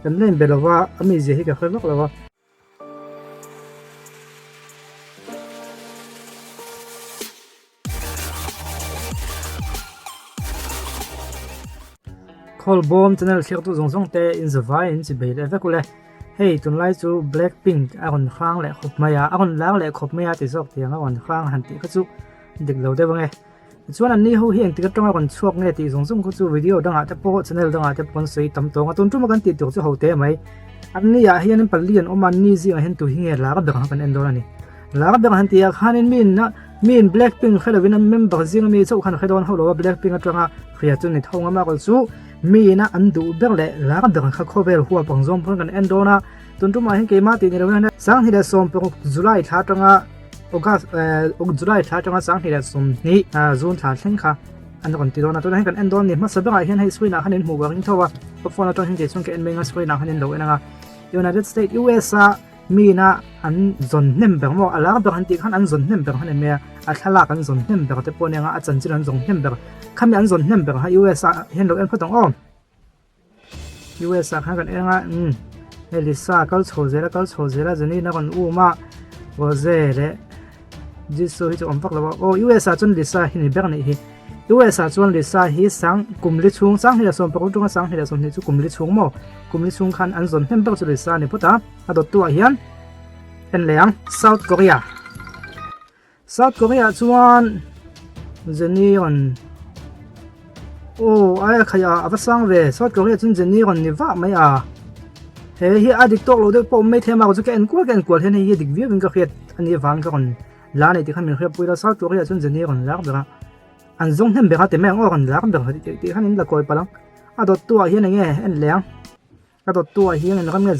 kan len belawa ami je hi ka khawak lawa call bomb channel khek tu zong zong te in the vine chi be le vekule hey tun lai chu Blackpink a kon khang le khop maya a kon lang le khop maya ti sok tiang a kon khang han ti ka chu dik lo de bange chuan an ni ho hi eng ti ka tonga kon chuak nge ti zong zong ku chu video danga te po channel danga te pon sei tam tong a tun tu ma kan ti tu chu ho te mai an ni ya hian palian o man ni zi a hen tu hi nge la ka bek kan endor ani la ka bek han ti a khanin min Blackpink khalawin member zing mi chau khan khadon ho lo Blackpink atanga khia chu ni thonga ma kol chu mi na an du ber le la ka ber kha khovel huwa pangzom phon kan endona tuntu ma hin ke ma ti ni lo na sang hi da som pe July tha tanga August July tha tanga sang hi da som ni June tha thleng kha an kon ti dona to hin kan endon ni ma sa ba hian hei swina hanin hu waring thowa phone atong hin ke chung ke en menga swina hanin lo enanga United States USA mi na an zon nem ber mo ala ber han ti khan an zon nem ber han me a thala kan zon nem ber te pone nga a chan chin an zon nem ber khami an zon nem ber ha USA hen lo en phatong om USA khan kan enga Elisa kal chhozera jani na kon u ma wo ze le jisu hi om pak lawa o USA chun Lisa hi ni ber ni hi USA chun Lisa hi sang kumli chung sang hi som pakul tunga sang hi som ni chu kumli chung khan an zon nem ber chu Lisa ni puta adot tu a hian en leang South Korea chuan jani on o ai khaya avasang ve South Korea chun jani on ni wa mai a he hi adik tok lo de po mai thema ko chu ken kwal he ni dik vi bin ka khiat ani wang ka kon la nei ti khan min khia puila South Korea chun jani on lak bera an zong hem bera te meng o kon lak ber ti khan in la koi palang adot tu a hian nge en leang adot tu a hian en ram nge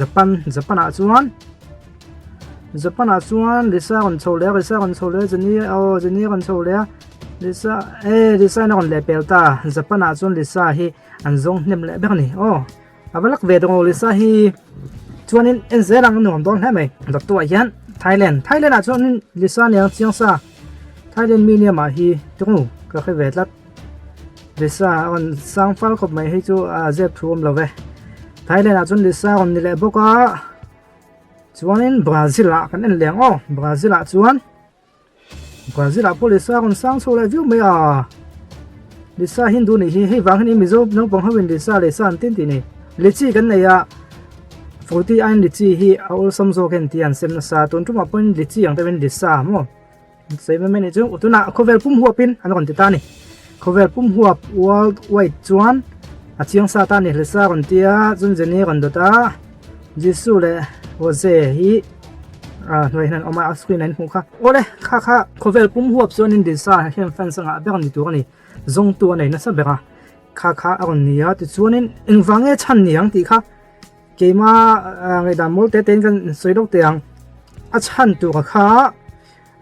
Japan a chuan Lisa kon chole jani kon chole Lisa na kon le pelta Japan a chuan Lisa hi an zong nem le ber ni o avalak ve dong Lisa hi chuan in zerang nom dong ha mai adot tu a hian Thailand a chuan Lisa ne chiang sa Thailand mi ne ma hi tung ka khe ve tlat Lisa on sang fal khop mai hi chu a zep thum lo ve Thailand a chuan Lisa on ni le boka chuanin Brazil a kan en leng o Brazil a chuan Brazil a Lisa on sang so le view mai a Lisa hindu ni hi wang ni mizo nong pong hawin Lisa an tin ti ni lichi kan nei a 40 an lichi hi aul samzo ken ti an sem na sa tun tuma point lichi ang tawen Lisa mo sei me ni chu utuna khovel pum huapin an kon ti ta ni khovel pum huap world wide chuan a chiang sa ta ni Lisa kon tia chun jeni kon do ta jisu le oze hi noi nan oma screen nan hu kha ole kha khovel pum huap chuan in Lisa hem fan sanga ber ni tu ni zong tu nei na sa bera kha aron nia ti chuanin engwange chan niang ti kha keima ngai da mol te ten kan soidok teang a chan tu kha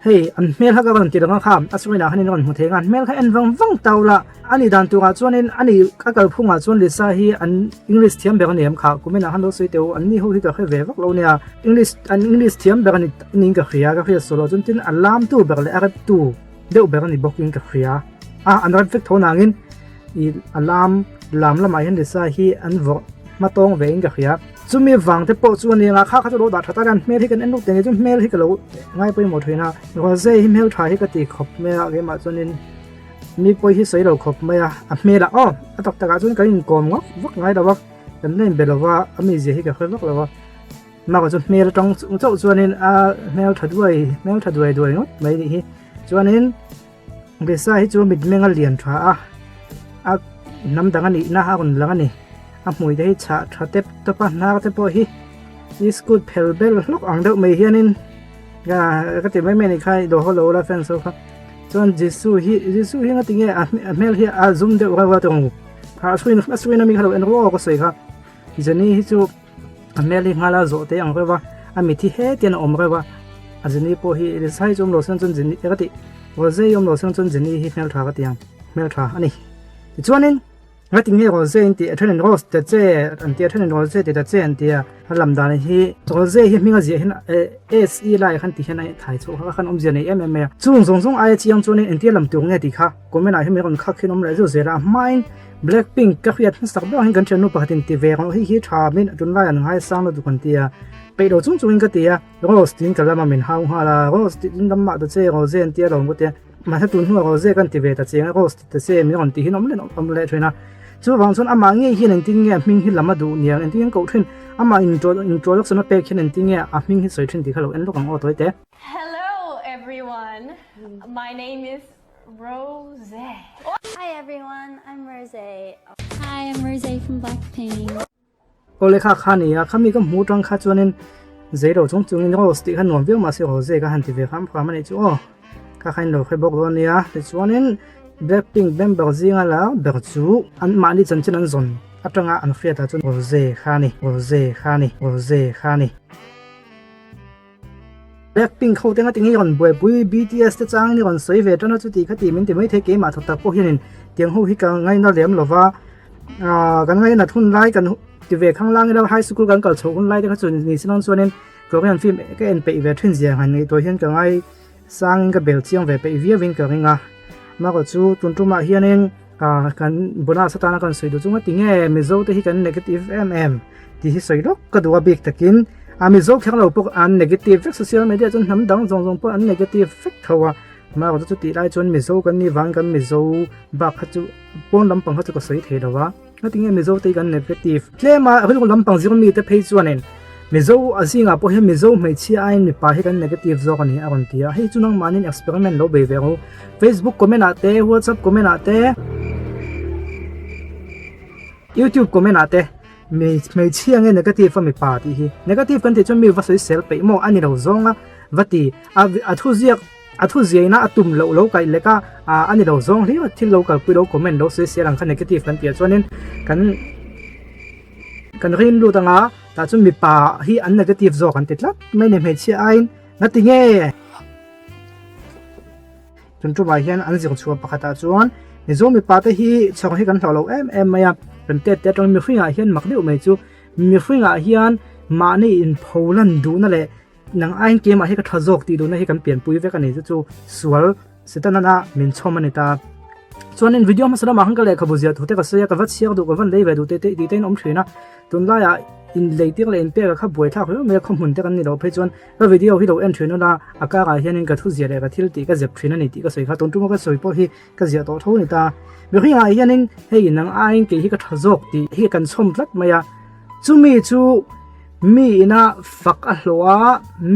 hey an mel ha ka kan ti dang kha aswina hanin ron hu thengan mel kha en wang tawla ani dan tu ga chuanin ani ka kal phunga chuan Lisa hi an English thiam ber niam kha kumena han lo sei teu an ni ho hi ka khe ve vak lo nia English thiam ber ni ning ka khia solo chun tin alam tu ber le arab tu deu ber ni booking ka khia an ran fek thonangin I alam lam lama hian Lisa hi an vo matong ve inga khia chumi wang te po chu ni nga kha chu lo da thata ran mel hi kan enuk te ni chu mel hi ka lo ngai poi mo thoina ro ze hi mel tha hi ka ti khop me a ge ma chunin mi poi hi sei lo khop me a mela o atok taka chun ka in kom ngok vak ngai da wak kan len belawa ami je hi ka khwak lawa ma ko chu mel tong chau chuanin a mel thadwai doi ngot mai ni hi chuanin Lisa hi chu mit menga lian tha a nam dang ani na ha kon lang ani a mui dei cha tep to pa na te po hi is good pelbel lok ang deuh mai hianin ga ka ti mai ni khai do holo la fan so kha chon jisu hi nga tinge a mel hi a zoom de wa tong ha swin mi khalo en ro ko sei kha jani hi chu a mel hi ngala zo te ang wa a mi thi he tian om wa a jani po hi sai chom lo san chon jani ka ti wa ze yom lo san chon jani hi mel tha ka tiang mel tha ani chuanin ngay tiếng nghe có dễ anh tiệt thân rose tiệt dễ anh tiệt thân rose tiệt dễ anh tiệt làm đàn hi rose hi mình gì hi se lại khăn tiệt này thay chỗ khăn ông gì này em chung zong ai chỉ ông cho nên anh tiệt làm tiếng nghe tiệt khác có mấy này mình còn khác khi ông lại rồi dễ ra mine Blackpink các hiện sắc đó hình gần chân nó bạc tiền tiệt về còn hi thà mình chúng lại anh hai sang được còn tiệt bây giờ chúng cái tiệt rose tin cả là mình hao hoa là rose tin làm mà tiệt rose anh tiệt làm cái tiệt màถ้าตุนหัวเราเจกันที่เวทเสียงก็ติดเสียมีคนที่หินอมเล่นอมเล่นนะจู่บางส่วนอามาเงี้ยหินติ้งเงี้ยมิงหินลำมาดูเนี่ยติ้งเงี้ยกูทิ้งอามาอินโทรลักษณะเป็กหินติ้งเงี้ยอามิงหินสวยทิ้งที่เขาเอ็นลูกของออตัวเต้ Hello everyone, my name is Rose. Hi everyone, I'm Rose. Hi, I'm Rose from Blackpink. โอเลค่าข้านี่ข้ามีก็หูจังข้าจวนนึงเจเราจงนี่ก็สติขันหนวมเวลมาเสียโรเซก็หันที่เวข้ามความมันไอ้จู่ข้าใครหนูเคยบอกว่าเนี่ยแต่ชวนนั้น Blackpink เป็นแบบจริงแล้วแบบจู่อันมานี่จนอันซนอัตรงอันเฟียดจนโรเซข้านี่ Blackpink เขาตั้งแต่ยังก่อนบุย BTS จะจ้างนี่ก่อนสวยเวทนั่นจุดที่เขาตีมันที่ไม่เทเกมาทุกตาพวกนี้เตียงหูฮิกังไงน่าเลี้ยมหรอว่ากันไงน่ะทุนไล่กันที่เวข้างล่างเราไฮสคูลกันก็โชว์คนไล่ที่เขาส่วนนี้สิน้องส่วนนี้ก็เป็นฟิล์มก็เอ็นไปอีเวนต์ทุนเสียหันในตัวเห็นกันไงสร้างกับเบลเจียงไปอีเวนต์กันไงมาก็จู่ตุนมาเฮียนึงกันบนอาสตานะกันสวยดูจู่มาติงเอมิโซที่กัน negativeที่สวยดอกก็ดูว่าบิ๊กตะกินมิโซแค่เราพวกอัน negative effect social media จนทำดังจงพวกอัน negative effect เขาว่ามาก็จู่ตีได้จนมิโซกันนี่วังกันมิโซบักเขาจู่ปนลำปังเขาจู่ก็สวยเท่ดว่าแล้วติงเอมิโซตีกัน negative เคลมาเขาจู่ลำปังสิ่งมีแต่เพจส่วนนึงมิโซอาสิ่งอ่ะพวกเห็นมิโซไม่เชื่อไอ้มีป่าให้กัน negative จอกันนี่อ่ะคนที่อ่ะให้จู่น้องมานี่ experiment เราไปเวง Facebook ก็ไม่น่าเตะ WhatsApp ก็ไม่น่าเตะ YouTube ก็ไม่น่าเตะไม่เชื่อไง negative ไม่ป่าที่ negative กันที่จะมีวัสดุเซลล์ไปมั่วอันนี้เราจงอ่ะวัดที่ทุเรียนนะตุ่มเราไกลเลยก็อันนี้เราจงที่ว่าที่เรากับพี่เราคอมเมนต์เราเสียหลังกัน negative กันที่ส่วนนี้กันเรียนรู้ต่างหากแต่จะมีป่าที่อัน negative จอกันติดละไม่เนี่ยไม่เชื่อไอ้นั่นที่ไงจนจุดหมายเห็นอันสิ่งชั่วประกาศจวนในช่วงมีป่าที่ช่องให้กันเราไม่ยากเป็นเตะตรงมีฟิงอาเฮียนมักเดียวไม่จู่มีฟิงอาเฮียนมาในอินโพลันดูนั่นแหละนังไอ้เกมอาให้กันทะจกตีดูนั่นให้กันเปลี่ยนปุยเวกันนี่จู่สวลสิตันน่ะมินชอมันนี่ตาส่วนในวิดีโอมันสระมาหังกันเลยขบุเสียทุกแต่ก็เสียกับวัดเสียดูกับวันเลยเวดูเตะดีเต้นอมถือนะตุนได้อะอินเลยที่เราเอ็นเปียกับขับบ่อยท่าเขาไม่คอมมุนแต่กันนี่เราไปจวนแล้ววิดีโอที่เราเอ็นถือนั่นละอากาศอาเฮียนก็ทุเสียเลยก็ที่ตีก็เจ็บถือนั่นนี่ตีก็สวยค่ะตุนจุ่มก็สวยพอที่ก็เสียตัวเท่านี่ตาเมื่อกี้อาเฮียนให้นังไอ้เกี่ยก็ทะจกตีให้กันชมรัดมาyaจู่มีน่ะฝักอัลวะ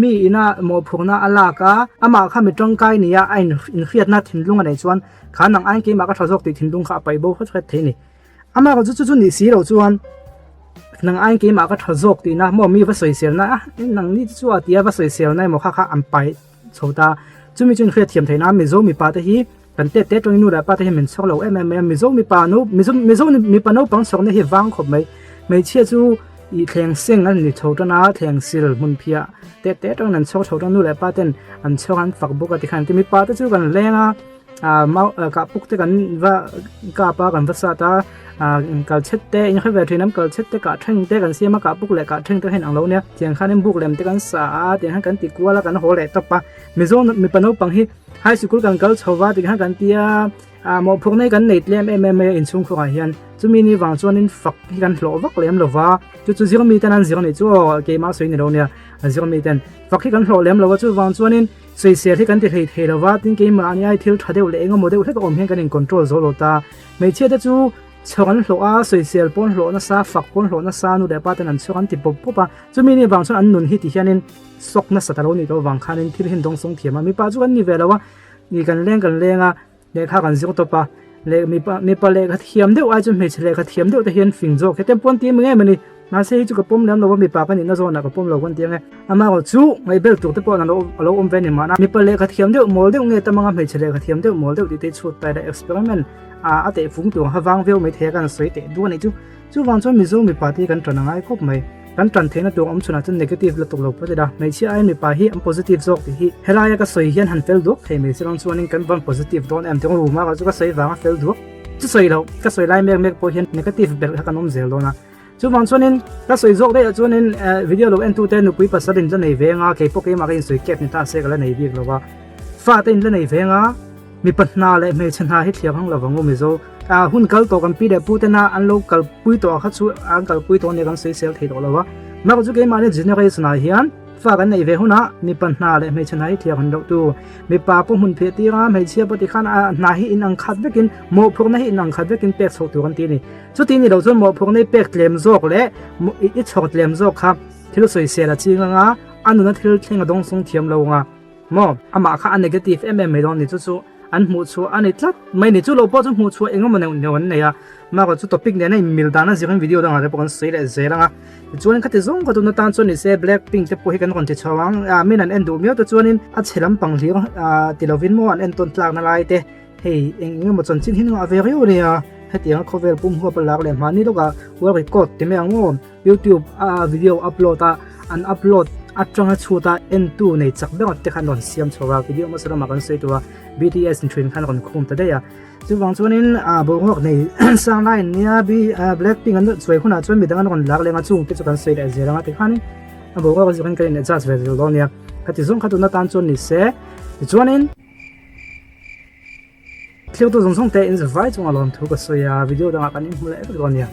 มีน่ะหมอพวกน่ะอัลลากะอามาข้ามีตรงกายนี่ไอ้อินเครียดน่ะทิ้งลุงอะไรจวนขานังไอ้เกี่ยมาก็ทะจกตีทิ้งลุงข้าไปบ่เขาจะเทนี่อามาก็จู่นี่สีเราจวนนังไอ้เกี่ยมาก็ทะจกตีนะหมอมีวัสดุเสียนะนังนี่จู่ตีวัสดุเสียนะหมอข้าอันไปโซดาจู่มีจนเครียดเทียมไทยนะมีโซมีปาตะฮีเป็นเตะตรงนี้นู่นแหละป้าที่เห็นมันชอบเรามีโซมีปานุมีโซมีปานุปังสองนี่เห็นวางขบไม่เชื่อจู่อีแทงเส้นนั่นนี่โชว์ตนะแทงซิลมุนเพียเตะตรงนั้นโชว์ตรงนู้นแหละป้าเต้นอันโชว์กันฝักบุกติขันที่มีป้าที่จู่กันแรงมากับปุกที่กันว่ากับป้ากันภาษาตากับเช็ดเตะยังให้เวทีน้ำกับเช็ดเตะกับทึ่งเตะกันเสียมากับปุกแหละกับทึ่งตัวเห็นอังเราเนี่ยเจียงข้านี่บุกแหลมเตะกันสาเตียงให้กันติกัวแล้วกันหัวแหลกตบปะมีโซมีปานุปังที่ให้สกุลกันเกลชาวบ้านที่ให้กันเตียหมอพวกนี้กันเน็ตเลี้ยมอินชุ่มขวายเฮียนจะมีนี่วางจวนนี่ฝักที่กันหลอกวักเลี้ยมหรือว่าจู่ๆมีแต่นั้นสิ่งนี้จู่เกมมาสวยนี่เราเนี่ยสิ่งมีแต่ฝักที่กันหลอกเลี้ยมหรือว่าจู่วางจวนนี่สวยเสียที่กันที่เทหรือว่าที่เกมมาเนี่ยที่ทัดเดียวเลี้ยงโมเดลที่ก็อมเห็นกันin control โซโลตาไม่เชื่อแต่จู่ชาวกันหลอกสวยเสียปนหลอกน่ะซาฝักปนหลอกน่ะซาหนูเดี๋ยวป้าแต่นั้นชาวกันติดปุ๊บปะจู่มีนี่วางจวนอันนุนที่ที่เฮียนี่สกน่ะสัตว์เรานี่ตัววางคันที่เห็นตรงสงเทียมมีป้าจู่กันนี่เวลาว่านี่กันเลี้ยงเนี่ยข้ากันสิ่งตัวป้าเล็กมีปลาเล็กเทียมเดียวอาจจะไม่ใช่เล็กเทียมเดียวแต่เห็นฟิงโจแค่เต็มปนตีมึงไงมันนี่น่าเสียจุกกับปุ่มแล้วเราว่ามีปลากันนี่น่าจะน่ากับปุ่มเราคนเดียวไงอามาก็จู่ไม่เบลตุกแต่ปนเราอมเวนิมานะมีปลาเล็กเทียมเดียวโมเดลไงแต่มึงไม่ใช่เล็กเทียมเดียวโมเดลที่ชุดไปได้ experiment แต่ฟุ้งตัวหาฟังเวลไม่เทกันสวยแต่ดูนี่จู่วางจนมีปาร์ตี้กันตอนนั้นก็ไม่กันตอนเทนตัวอมชนะจน negative แล้วตกลงไปได้ไม่เชื่อไอ้มีปาฮีอัน positive จอกที่เฮลายก็สวยยันหันเฟลดูเฮ้ไม่ใช่ลองชวนกันวัน positive ตอนเอ็มที่รู้มาก็จะก็สวยวางเฟลดู chu soi lo ka soi lai mek po hian negative bel ka kanom zel lo na chu wang chuanin ka soi jok de chuanin video lo en tu te nu pui pasadin la nei venga ke po ke ma kin soi kep ni ta se kala nei bik lo wa fa te in la nei venga mi patna le me chana hi thliang hang lawango mi zo hun kal to kan pi de pu te na an lo kal pui to kha chu an kal pui to ne kan soi sel thei do lo wa ma ko chu ke ma ne generation na hian fa kan nei ve huna mi patna le me chana hi thliang han lo tu mi pa po hun phe ti ra me chia pati khan na hi in ang khat vekin mo phok na hi in ang khat vekin pek chok tu kan ti ni chu ti ni lo chon mo phok nei pek tlem jok le i chok tlem jok kha thil soi se la chi nga anu na thil thlenga dong song thiam lo nga mo ama kha negative me don ni chu an mu chu ani tlat mai ni chu lo po chu mu chu engom ne ne ne ya ma ko chu topic ne nei mil dana jirin video da ngare pon sei le zera nga chuan kha te zong ko tu na tan chon ni se blackpink te po hi kan kon te chawang min an endu mio to chuanin a chelam pang li tilovin mo an en ton tlak na lai te hei engem mo chon chin hin nga ve rio ne ya hetiang khovel pum ho palak le mani lo ka wa record te me ango youtube video upload an upload atanga chuta n2 nei chak be te khan non siam chowa video ma sara ma kan sei to BTS in train khan kon khum ta de ya chu wang chuanin bo hok nei sang line nia bi blackpink an choi khuna chon mi dangan kon lak lenga chung te chu kan sei le zera nga te khani bo hok ji kan kan adjust ve lo nia ka ti zong kha tu na tan chon ni se chuanin thliu tu zong song te in the vai chung alon thu ka soya video da kan in hmule e lo nia